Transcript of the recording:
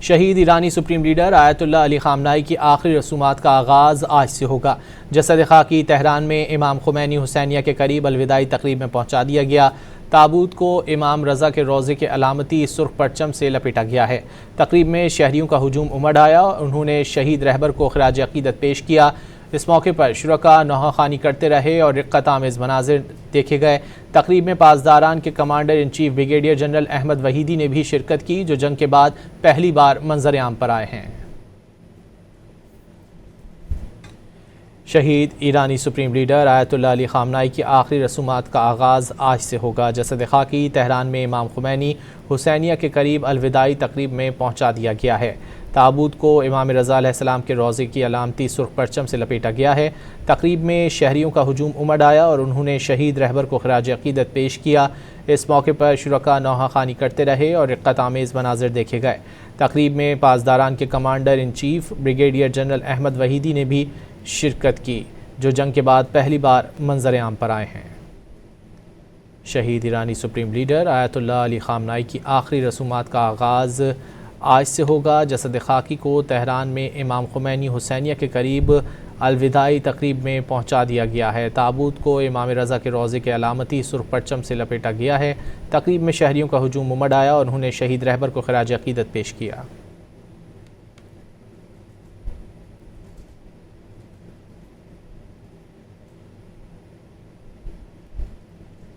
شہید ایرانی supreme leader آیت اللہ علی خامنائی کی آخری رسومات کا آغاز آج سے ہوگا۔ جسد خاکی تہران میں امام خمینی حسینیہ کے قریب الوداعی تقریب میں پہنچا دیا گیا۔ تابوت کو امام رضا کے روضے کے علامتی سرخ پرچم سے لپیٹا گیا ہے۔ تقریب میں شہریوں کا ہجوم امڑ آیا اور انہوں نے شہید رہبر کو خراج عقیدت پیش کیا۔ اس موقع پر شرکاء نوحہ خوانی کرتے رہے اور رقت آمیز مناظر دیکھے گئے۔ تقریب میں پاسداران کے commander in chief brigadier general Ahmad Vahidi نے بھی شرکت کی، جو جنگ کے بعد پہلی بار منظر عام پر آئے ہیں۔ شہید ایرانی سپریم لیڈر آیت اللہ علی خامنائی کی آخری رسومات کا آغاز آج سے ہوگا۔ جسد خاکی تہران میں امام خمینی حسینیہ کے قریب الوداعی تقریب میں پہنچا دیا گیا ہے۔ تابوت کو امام رضا علیہ السلام کے روضے کی علامتی سرخ پرچم سے لپیٹا گیا ہے۔ تقریب میں شہریوں کا ہجوم امڑ آیا اور انہوں نے شہید رہبر کو خراج عقیدت پیش کیا۔ اس موقع پر شرکاء نوحہ خوانی کرتے رہے اور رقت آمیز مناظر دیکھے گئے۔ تقریب میں پاسداران کے commander in chief brigadier general Ahmad Vahidi نے بھی شرکت کی، جو جنگ کے بعد پہلی بار منظر عام پر آئے ہیں۔ شہید ایرانی سپریم لیڈر آیت اللہ علی خامنائی کی آخری رسومات کا آغاز آج سے ہوگا۔ جسد خاکی کو تہران میں امام خمینی حسینیہ کے قریب الوداعی تقریب میں پہنچا دیا گیا ہے۔ تابوت کو امام رضا کے روضے کے علامتی سرخ پرچم سے لپیٹا گیا ہے۔ تقریب میں شہریوں کا ہجوم امڑ آیا اور انہوں نے شہید رہبر کو خراج عقیدت پیش کیا۔